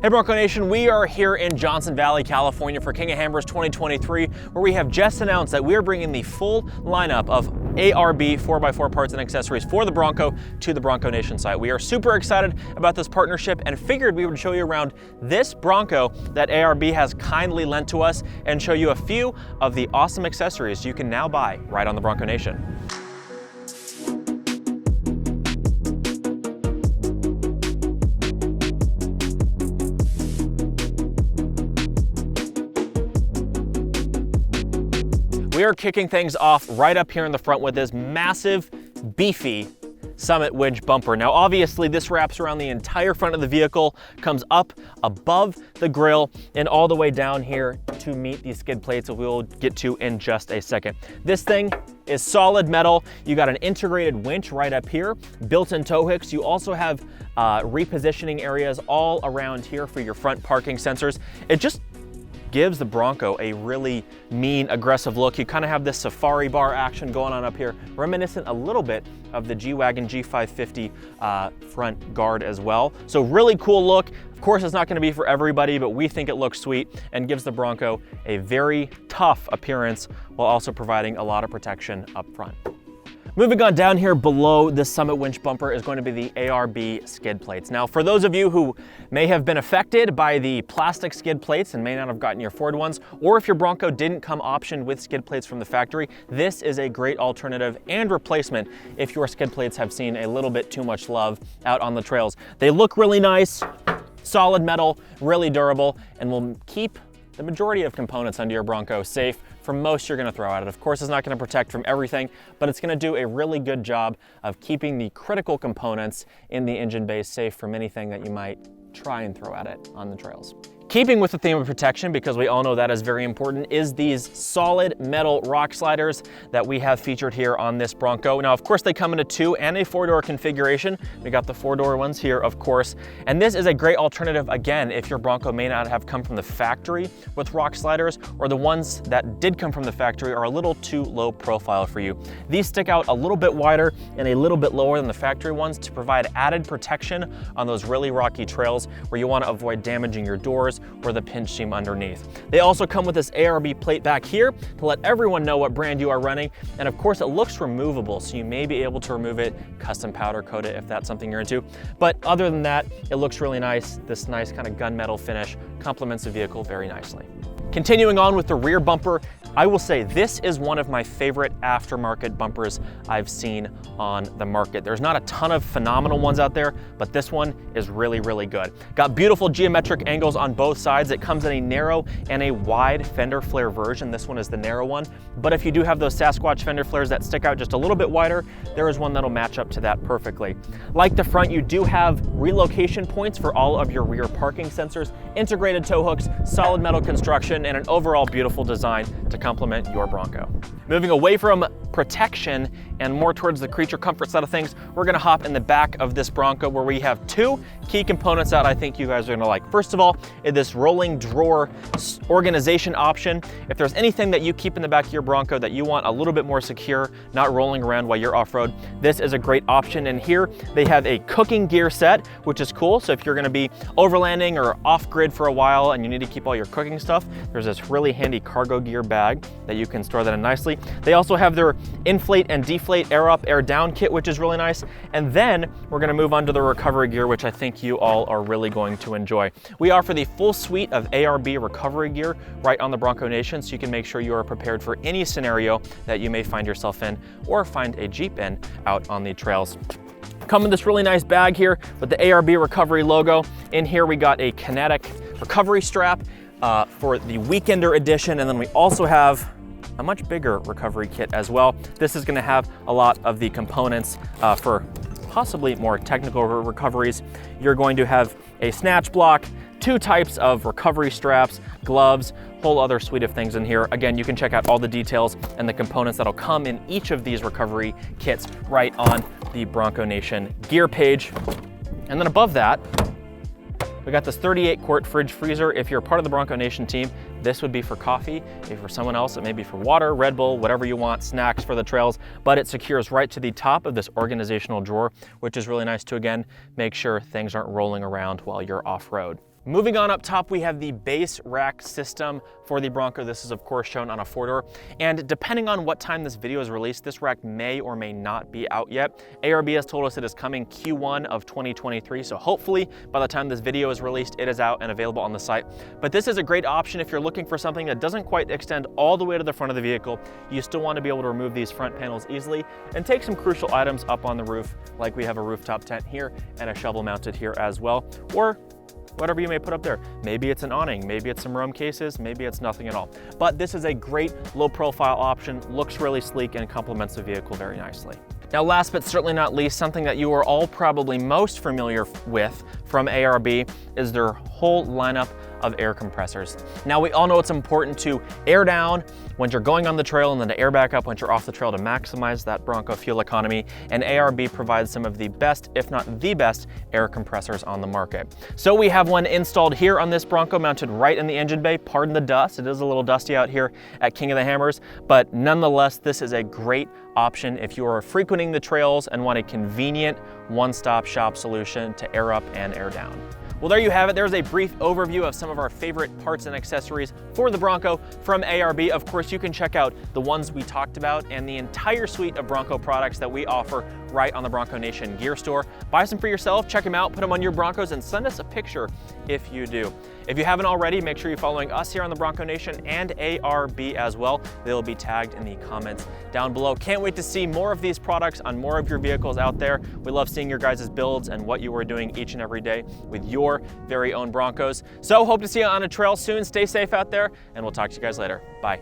Hey Bronco Nation, we are here in Johnson Valley, California for King of Hammers 2023, where we have just announced that we are bringing the full lineup of ARB 4x4 parts and accessories for the Bronco to the Bronco Nation site. We are super excited about this partnership and figured we would show you around this Bronco that ARB has kindly lent to us and show you a few of the awesome accessories you can now buy right on the Bronco Nation. We are kicking things off right up here in the front with this massive, beefy Summit winch bumper. Now, obviously, this wraps around the entire front of the vehicle, comes up above the grille, and all the way down here to meet these skid plates that we'll get to in just a second. This thing is solid metal. You got an integrated winch right up here, built-in tow hooks. You also have repositioning areas all around here for your front parking sensors. It just gives the Bronco a really mean, aggressive look. You kind of have this safari bar action going on up here, reminiscent a little bit of the G-Wagon G550 front guard as well. So really cool look. Of course, it's not going to be for everybody, but we think it looks sweet and gives the Bronco a very tough appearance while also providing a lot of protection up front. Moving on down here below this Summit winch bumper is going to be the ARB skid plates. Now, for those of you who may have been affected by the plastic skid plates and may not have gotten your Ford ones, or if your Bronco didn't come optioned with skid plates from the factory, this is a great alternative and replacement if your skid plates have seen a little bit too much love out on the trails. They look really nice, solid metal, really durable, and will keep the majority of components under your Bronco safe from most you're going to throw at it. Of course, it's not going to protect from everything, but it's going to do a really good job of keeping the critical components in the engine bay safe from anything that you might try and throw at it on the trails. Keeping with the theme of protection, because we all know that is very important, is these solid metal rock sliders that we have featured here on this Bronco. Now, of course, they come in a 2 and a 4-door configuration. We got the 4-door ones here, of course. And this is a great alternative, again, if your Bronco may not have come from the factory with rock sliders, or the ones that did come from the factory are a little too low profile for you. These stick out a little bit wider and a little bit lower than the factory ones to provide added protection on those really rocky trails where you want to avoid damaging your doors or the pinch seam underneath. They also come with this ARB plate back here to let everyone know what brand you are running. And of course, it looks removable, so you may be able to remove it, custom powder coat it if that's something you're into. But other than that, it looks really nice. This nice kind of gunmetal finish complements the vehicle very nicely. Continuing on with the rear bumper, I will say this is one of my favorite aftermarket bumpers I've seen on the market. There's not a ton of phenomenal ones out there, but this one is really, really good. Got beautiful geometric angles on both sides. It comes in a narrow and a wide fender flare version. This one is the narrow one, but if you do have those Sasquatch fender flares that stick out just a little bit wider, there is one that'll match up to that perfectly. Like the front, you do have relocation points for all of your rear parking sensors, integrated tow hooks, solid metal construction, and an overall beautiful design to complement your Bronco. Moving away from protection and more towards the creature comfort side of things, we're gonna hop in the back of this Bronco where we have 2 key components that I think you guys are gonna like. First of all, is this rolling drawer organization option. If there's anything that you keep in the back of your Bronco that you want a little bit more secure, not rolling around while you're off-road, this is a great option. And here they have a cooking gear set, which is cool. So if you're gonna be overlanding or off-grid for a while and you need to keep all your cooking stuff, there's this really handy cargo gear bag that you can store that in nicely. They also have their inflate and deflate air up, air down kit, which is really nice. And then we're gonna move on to the recovery gear, which I think you all are really going to enjoy. We offer the full suite of ARB recovery gear right on the Bronco Nation, so you can make sure you are prepared for any scenario that you may find yourself in or find a Jeep in out on the trails. Come in this really nice bag here with the ARB recovery logo. In here we got a kinetic recovery strap for the Weekender edition, and then we also have a much bigger recovery kit as well. This is gonna have a lot of the components for possibly more technical recoveries. You're going to have a snatch block, 2 types of recovery straps, gloves, whole other suite of things in here. Again, you can check out all the details and the components that'll come in each of these recovery kits right on the Bronco Nation gear page. And then above that, we got this 38-quart fridge freezer. If you're part of the Bronco Nation team, this would be for coffee. If for someone else, it may be for water, Red Bull, whatever you want, snacks for the trails, but it secures right to the top of this organizational drawer, which is really nice to, again, make sure things aren't rolling around while you're off-road. Moving on up top, we have the base rack system for the Bronco. This is of course shown on a 4-door, and depending on what time this video is released, this rack may or may not be out yet. ARB has told us it is coming Q1 of 2023, so hopefully by the time this video is released, it is out and available on the site. But this is a great option if you're looking for something that doesn't quite extend all the way to the front of the vehicle. You still want to be able to remove these front panels easily and take some crucial items up on the roof, like we have a rooftop tent here and a shovel mounted here as well, or whatever you may put up there. Maybe it's an awning, maybe it's some room cases, maybe it's nothing at all. But this is a great low profile option, looks really sleek and complements the vehicle very nicely. Now last but certainly not least, something that you are all probably most familiar with from ARB is their whole lineup of air compressors. Now we all know it's important to air down when you're going on the trail and then to air back up when you're off the trail to maximize that Bronco fuel economy, and ARB provides some of the best, if not the best, air compressors on the market. So we have one installed here on this Bronco, mounted right in the engine bay. Pardon the dust, it is a little dusty out here at King of the Hammers, but nonetheless, this is a great option if you are frequenting the trails and want a convenient one-stop shop solution to air up and air down. Well, there you have it. There's a brief overview of some of our favorite parts and accessories for the Bronco from ARB. Of course, you can check out the ones we talked about and the entire suite of Bronco products that we offer right on the Bronco Nation gear store. Buy some for yourself, check them out, put them on your Broncos, and send us a picture if you do. If you haven't already, make sure you're following us here on the Bronco Nation and ARB as well. They'll be tagged in the comments down below. Can't wait to see more of these products on more of your vehicles out there. We love seeing your guys' builds and what you are doing each and every day with your very own Broncos. So hope to see you on a trail soon. Stay safe out there, and we'll talk to you guys later. Bye.